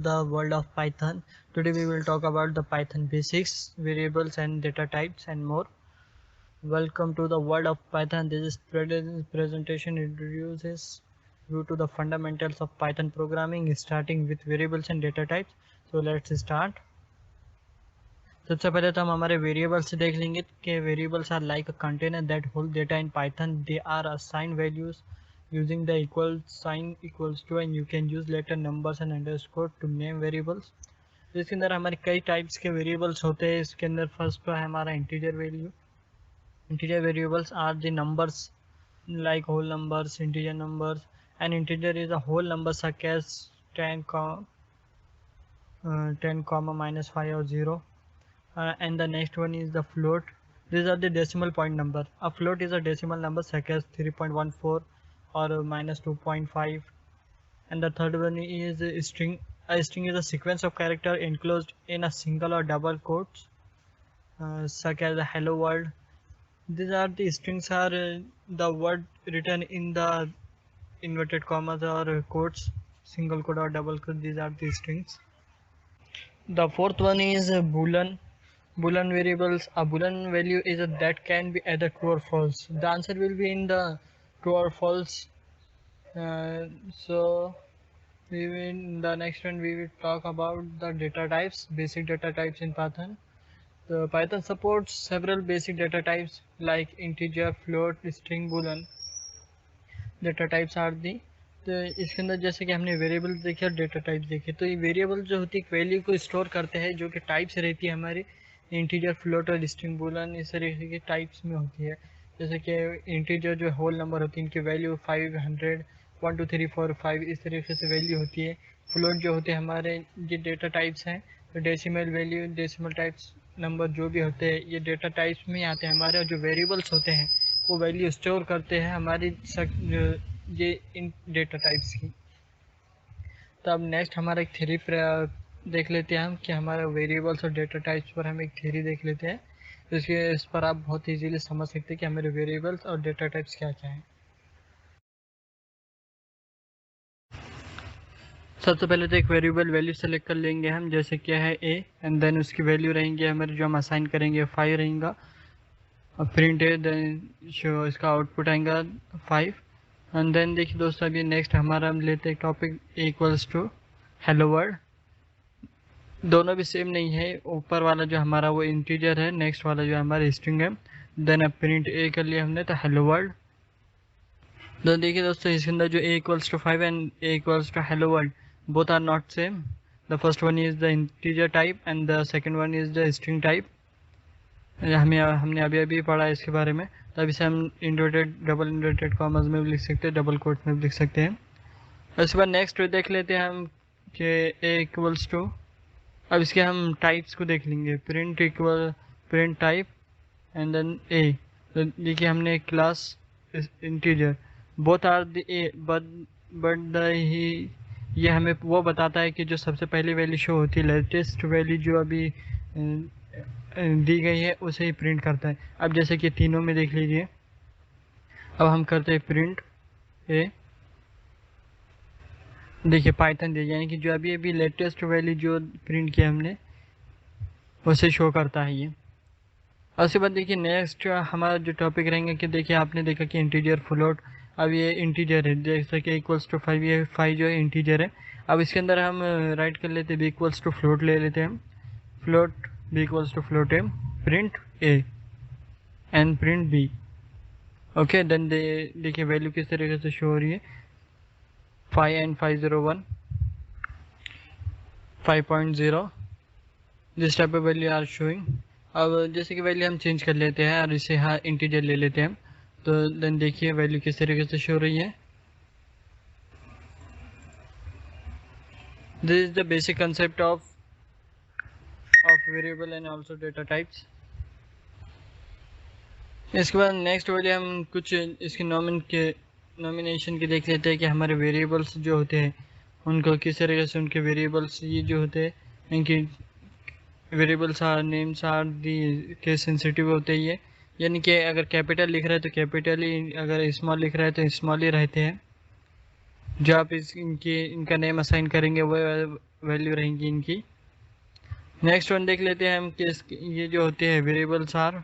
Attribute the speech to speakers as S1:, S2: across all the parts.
S1: the world of Python. Today we will talk about the Python basics, variables and data types and more. Welcome to the world of Python. This presentation introduces you to the fundamentals of Python programming, starting with variables and data types. So let's start. सबसे पहले तो हम हमारे variables देख लेंगे कि variables are like a container that hold data in Python. They are assign values using the equal sign equals to and you can use letter numbers and underscore to name variables. तो इसके अंदर हमारे कई types के variables होते हैं. इसके अंदर फर्स्ट तो है हमारा integer value. Integer variables are the numbers like whole numbers, integer numbers. An integer is a whole number such as 10 comma minus 5 or 0. And the next one is the float. These are the decimal point number. A float is a decimal number such as 3.14 or minus 2.5. And the third one is a string. A string is a sequence of character enclosed in a single or double quotes, such as the hello world. These are the strings are the word written in the inverted commas or quotes, single quote or double quote. These are the strings. The fourth one is boolean. Boolean variables. A boolean value is that can be either true or false. The answer will be in the true or false. So the next one we will talk about the data types, basic data types in Python. The Python supports several basic data types like integer, float, string, boolean. Data types are the. तो इसके अंदर जैसे कि हमने variable देखे और data type देखे, तो ये वेरिएबल जो होती है एक वैल्यू को स्टोर करते हैं जो कि टाइप्स रहती है हमारी इंटीजर, फ्लोट और स्ट्रिंग, बूलियन इस तरीके के टाइप्स में होती है. जैसे कि इंटीजर जो होल नंबर होती है इनकी वैल्यू 500, 1 2 3 4 5 इस तरीके से वैल्यू होती है. फ्लोट जो होते हैं हमारे ये डेटा टाइप्स हैं, तो decimal value, decimal types number जो भी होते हैं ये डेटा टाइप्स में आते हैं हमारे. और जो वेरिएबल्स होते हैं वो वैल्यू स्टोर करते हैं हमारी ये इन डेटा टाइप्स की. तो अब नेक्स्ट हमारा एक थ्योरी देख लेते हैं हम कि हमारे वेरिएबल्स और डेटा टाइप्स पर हम एक थ्योरी देख लेते हैं. तो इस पर आप बहुत इजीली समझ सकते हैं कि हमारे वेरिएबल्स और डेटा टाइप्स क्या क्या हैं. सबसे पहले तो एक वेरिएबल वैल्यू सेलेक्ट कर लेंगे हम, जैसे क्या है a, एंड देन उसकी वैल्यू रहेंगी हमारे जो हम असाइन करेंगे 5 रहेगा. और प्रिंट है, देन शो इसका आउटपुट आएगा 5. एंड देन देखिए दोस्तों अभी नेक्स्ट हमारा हम लेते हैं topic equals to hello world. दोनों भी सेम नहीं है, ऊपर वाला जो हमारा वो इंटीजर है, नेक्स्ट वाला जो हमारा स्ट्रिंग है. देन अब प्रिंट ए कर लिया हमने तो हेलो वर्ल्ड. तो देखिए दोस्तों इसके अंदर जो a equals to 5 and a equals to hello world both are not same. The first one is the integer type and the second one is the string type. हमने अभी पढ़ा है इसके बारे में. तो अब इसे हम इन्वर्टेड, डबल इन्वर्टेड कॉमर्स में भी लिख सकते हैं, डबल कोट में भी लिख सकते हैं. उसके बाद नेक्स्ट देख लेते हैं हम कि a इक्वल्स टू, अब इसके हम टाइप्स को देख लेंगे. Print equal print type and then a. तो देखिए हमने class integer, both are the a but the ही, ये हमें वो बताता है कि जो सबसे पहली वैल्यू शो होती है, लेटेस्ट वैल्यू जो अभी दी गई है उसे ही प्रिंट करता है. अब जैसे कि तीनों में देख लीजिए, अब हम करते हैं प्रिंट ए. देखिए पाइथन दे, यानी कि जो अभी लेटेस्ट वैल्यू जो प्रिंट किया हमने उसे शो करता है ये. और उसके बाद देखिए नेक्स्ट हमारा जो टॉपिक रहेंगे कि देखिए आपने देखा कि इंटीजर, फ्लोट. अब ये इंटीजर है जैसे कि इक्वल्स टू 5, ये 5 जो है इंटीजर है. अब इसके अंदर हम राइट कर लेते हैं बी इक्वल्स टू फ्लोट ले लेते हैं हम. Float b equals to float है print a and print b. Okay, then देखिए वैल्यू किस तरीके से शो हो रही है, 5 and 501 5.0 this type of value are showing. अब जैसे कि वैल्यू हम चेंज कर लेते हैं और इसे हाँ इंटीजर ले लेते हैं हम. तो देन देखिए वैल्यू किस तरीके से शो रही है. This is the basic concept of variable and also data types. इसके बाद नेक्स्ट वाले हम कुछ इसके नॉमिनेशन के देख लेते हैं कि हमारे वेरिएबल्स जो होते हैं उनको किस तरीके से उनके वेरिएबल्स ये जो होते हैं इनकी variables are names are the case sensitive होते हैं ये, यानी कि अगर कैपिटल लिख रहा है तो कैपिटल ही, अगर स्मॉल लिख रहा है तो स्मॉल ही रहते हैं. जो आप इनका नेम असाइन करेंगे वो वैल्यू रहेंगी इनकी। नेक्स्ट वन देख लेते हैं हम कि ये जो होते हैं वेरिएबल्स आर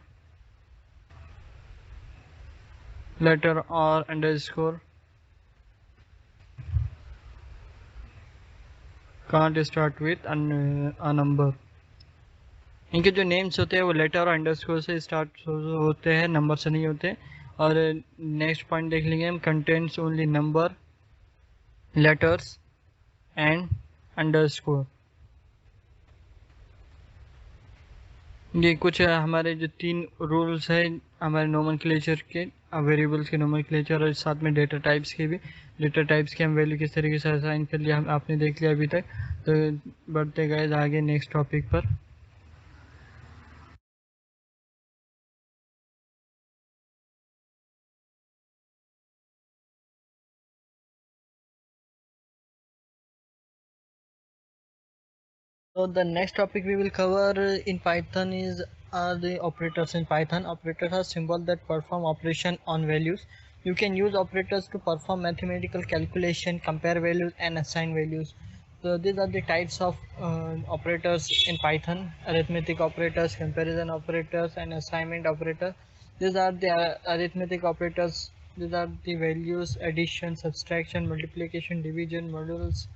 S1: लेटर और underscore can't start with a number. इनके जो नेम्स होते हैं वो लेटर और अंडरस्कोर से स्टार्ट होते हैं, नंबर से नहीं होते। और नेक्स्ट पॉइंट देख लेंगे हम, contents only number, letters and underscore. ये कुछ हमारे जो 3 रूल्स हैं हमारे नोमेनक्लेचर के, वेरिएबल्स के नोमेनक्लेचर और साथ में डेटा टाइप्स के भी। डेटा टाइप्स के हम वैल्यू किस तरीके से असाइन कर लिया हम आपने देख लिया अभी तक। तो बढ़ते गए आगे नेक्स्ट टॉपिक पर। So the next topic we will cover in Python is are the operators in Python. Operators are symbols that perform operation on values. You can use operators to perform mathematical calculation, compare values, and assign values. So these are the types of operators in Python: arithmetic operators, comparison operators, and assignment operators. These are the arithmetic operators. These are the values: addition, subtraction, multiplication, division, modules,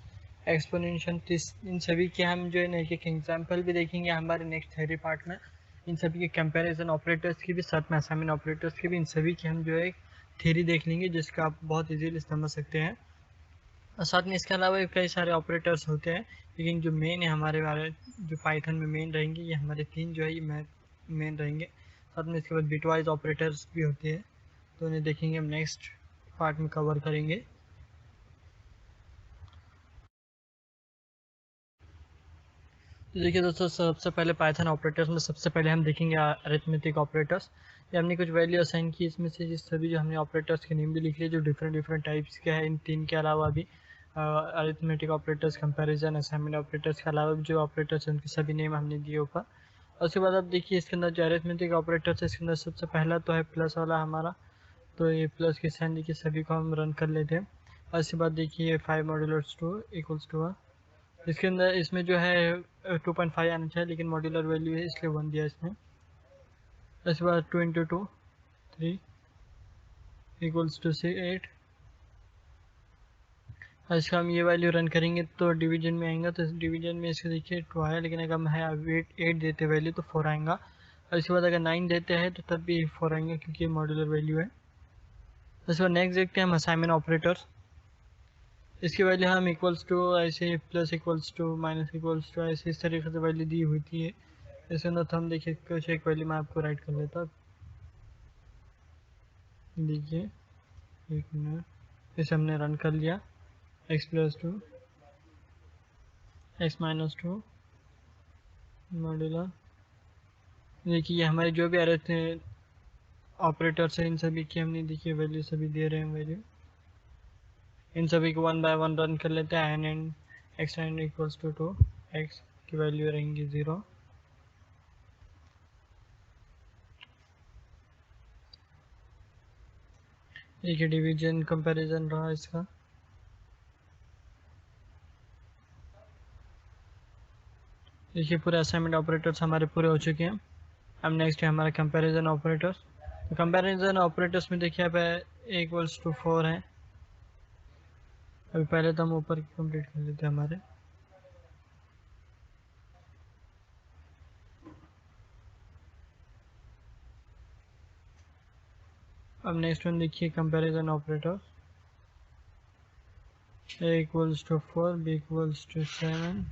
S1: exponential. इन सभी के हम जो है ना एक example भी देखेंगे हमारे नेक्स्ट थ्योरी पार्ट में। इन सभी के कंपैरिजन ऑपरेटर्स की भी, साथ में असाइनमेंट ऑपरेटर्स की भी, इन सभी की हम जो है थ्योरी देख लेंगे जिसका आप बहुत इजीली समझ सकते हैं। और साथ में इसके अलावा कई सारे ऑपरेटर्स होते हैं, लेकिन जो मेन है हमारे वाले जो पाइथन में मेन रहेंगे ये हमारे 3 जो है ये मेन रहेंगे। साथ में इसके बाद बिटवाइज ऑपरेटर्स भी होते हैं, तो उन्हें देखेंगे हम नेक्स्ट पार्ट में कवर करेंगे। तो देखिए दोस्तों, सबसे पहले पाइथन ऑपरेटर्स में सबसे पहले हम देखेंगे अरिथमेटिक ऑपरेटर्स। ये हमने कुछ वैल्यू असाइन की, इसमें से जिस सभी जो हमने ऑपरेटर्स के नेम भी लिख लिए जो डिफरेंट डिफरेंट टाइप्स के हैं। इन 3 के अलावा भी arithmetic operators, comparison, assignment operators के अलावा भी जो ऑपरेटर्स हैं उनके सभी नेम हमने दिए ऊपर। और उसके बाद अब देखिए इसके अंदर जो अरिथमेटिक ऑपरेटर्स है इसके अंदर सबसे पहला तो है प्लस वाला हमारा। तो ये प्लस के साइन देखिए सभी को हम रन कर लेते हैं। और उसके बाद देखिए 5 मॉड्यूलर्स 2 इक्वल्स टू 1। इसके अंदर इसमें जो है 2.5 आना चाहिए, लेकिन मॉड्यूलर वैल्यू है इसलिए 1 दिया इसमें। इसके बाद 2 इंटू 2 3 इक्वल्स टू 8। इसका हम ये वैल्यू रन करेंगे तो डिवीजन में आएगा, तो डिवीजन में इसके देखिए 2 आया, लेकिन अगर हम है 8 देते वैल्यू तो 4 आएगा। और इसके बाद अगर 9 देते हैं तो तब भी 4 आएंगे क्योंकि ये मॉड्यूलर वैल्यू है। इसके बाद नेक्स्ट देखते हैं हम असाइनमेंट ऑपरेटर्स। इसकी वैल्यू हम इक्वल्स टू ऐसे plus equals to minus equals to ऐसे इस तरीके से वैल्यू दी होती है। इसके अंदर तो हम देखिए कुछ एक वैल्यू मैं आपको राइट कर लेता हूँ। देखिए एक मिनट, इसे हमने रन कर लिया। X plus 2 x minus 2 modular. देखिए ये हमारे जो भी आ रहे थे ऑपरेटर्स हैं इन सभी की हमने देखिए वैल्यू सभी दे रहे हैं वैल्यू। इन सभी को 1 बाय 1 रन कर लेते हैं। N X N equals to 2, X की वैल्यू रहेंगी 0। देखिए डिवीजन कंपैरिजन रहा इसका। देखिए पूरे असाइनमेंट ऑपरेटर्स हमारे पूरे हो चुके हैं। अब नेक्स्ट है हमारा कंपैरिजन ऑपरेटर्स। तो कंपैरिजन ऑपरेटर्स में देखिए अब ए इक्वल्स टू 4 है। अभी पहले तो हम ऊपर कंप्लीट कर लेते हैं हमारे। अब नेक्स्ट वन देखिए comparison operators. a equals to 4, b equals to 7,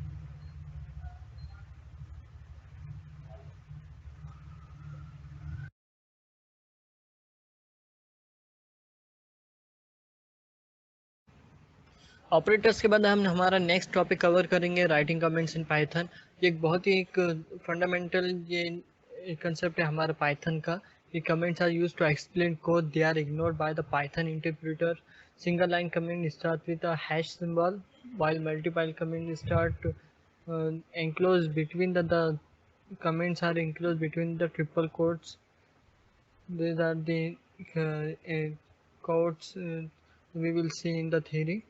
S1: operators के बाद हम हमारा नेक्स्ट टॉपिक कवर करेंगे राइटिंग कमेंट्स इन पाइथन। ये एक बहुत ही एक फंडामेंटल ये कंसेप्ट है हमारे पाइथन का। ये comments are used to explain code, they are ignored by the Python interpreter. Single line comment start with a hash symbol while multiple comments start enclosed between the comments are enclosed between the triple quotes. These are the quotes we will see in the theory.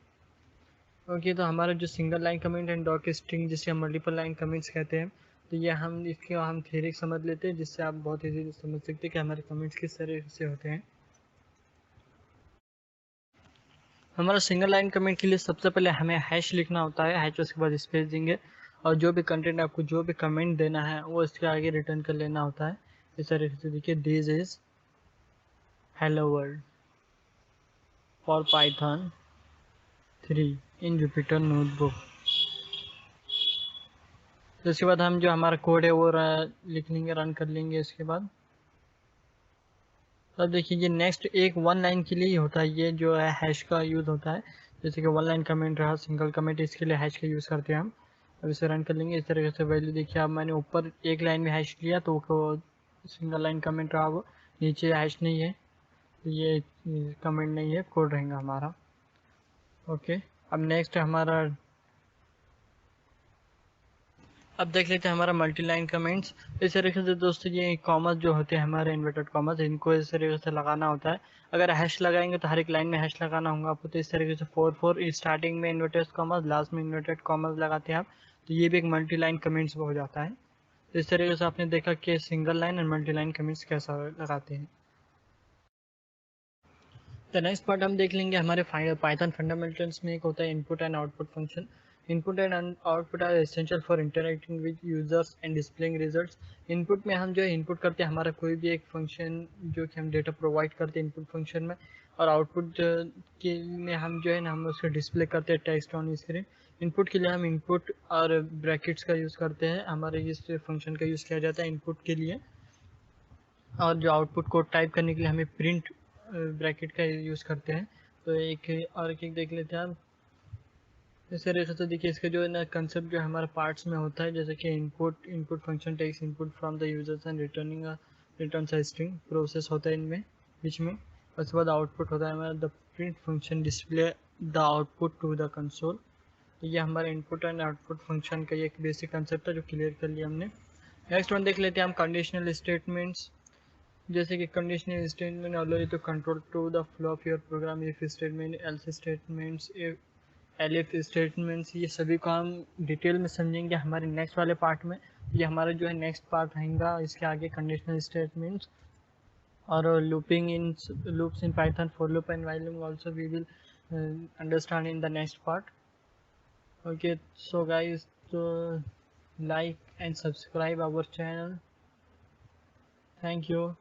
S1: Okay, तो हमारा जो single line comment and doc string जिसे हम multiple line comments कहते हैं, तो ये हम इसके हम थ्योरी समझ लेते हैं, जिससे आप बहुत इजीली समझ सकते हैं कि हमारे कमेंट्स किस तरह से होते हैं। हमारा सिंगल लाइन कमेंट के लिए सबसे पहले हमें हैश लिखना होता है, हैश उसके बाद स्पेस देंगे, और जो भी कंटेंट आपको जो भी कमेंट देना है वो इसके आगे रिटर्न कर लेना होता है। इस तरीके से देखिए, this is hello world for Python 3 in Jupyter notebook. तो इसके बाद हम जो हमारा कोड है वो लिख लेंगे, रन कर लेंगे। इसके बाद अब देखिए, ये नेक्स्ट एक वन लाइन के लिए ही होता है, ये जो है हैश का यूज़ होता है। जैसे कि वन लाइन कमेंट रहा, सिंगल कमेंट, इसके लिए हैश का यूज़ करते हैं हम। अब इसे रन कर लेंगे। इस तरीके से वैल्यू देखिए, अब मैंने ऊपर एक लाइन में हैश लिया तो वो सिंगल लाइन कमेंट रहा, वो नीचे हैश नहीं है, तो ये कमेंट नहीं है, कोड रहेगा हमारा। ओके, अब नेक्स्ट हमारा, अब देख लेते हैं हमारा मल्टी लाइन कमेंट्स। इस तरीके से दोस्तों, ये कॉमर्स जो होते हैं हमारे इन्वर्टेड कॉमर्स, इनको इस तरीके से लगाना होता है। अगर हैश लगाएंगे तो हर एक लाइन में हैश लगाना होगा आपको। तो इस तरीके से 4 स्टार्टिंग में इन्वर्टेड कॉमर्स, लास्ट में इन्वर्टेड कॉमर्स लगाते हैं आप, तो ये भी एक मल्टी लाइन कमेंट्स हो जाता है। तो इस तरीके से आपने देखा कि सिंगल लाइन और मल्टी लाइन कमेंट्स कैसा लगाते हैं। तो नेक्स्ट पार्ट हम देख लेंगे हमारे पाइथन फंडामेंटल्स में। एक होता है input and output function. Input and output are essential for interacting with users and displaying results. Input में हम जो है इनपुट करते हैं हमारा कोई भी एक फंक्शन, जो कि हम डेटा प्रोवाइड करते हैं इनपुट फंक्शन में, और आउटपुट के में हम जो है ना, हम उसको डिस्प्ले करते हैं टेक्स्ट ऑन स्क्रीन। इनपुट के लिए हम इनपुट और ब्रैकेट्स का यूज़ करते हैं, हमारे इस फंक्शन का यूज़ किया जाता है इनपुट के लिए। और जो आउटपुट कोड टाइप करने के लिए हमें प्रिंट ब्रैकेट का यूज़ करते हैं। तो एक और एक देख लेते हैं आप। इस तरीके से देखिए, इसका जो है ना कंसेप्ट जो हमारे पार्ट्स में होता है, जैसे कि input function takes input from the users and return a string, process होता है इनमें बीच में। उसके बाद आउटपुट होता है हमारा the print function display the output to the console. तो ये हमारे इनपुट एंड आउटपुट फंक्शन का एक बेसिक कंसेप्ट है जो क्लियर कर लिया हमने। नेक्स्ट वन देख लेते हैं हम, कंडीशनल स्टेटमेंट्स। जैसे कि conditional statement allow you to control to the flow of your program, if statement, else statements, elif statements, ये सभी को हम डिटेल में समझेंगे हमारे नेक्स्ट वाले पार्ट में। ये हमारा जो है नेक्स्ट पार्ट रहेगा, इसके आगे कंडीशनल स्टेटमेंट्स और looping in loops in Python, for loop and while loop also we will understand in the next part. Okay, so guys, तो like and subscribe our channel. Thank you.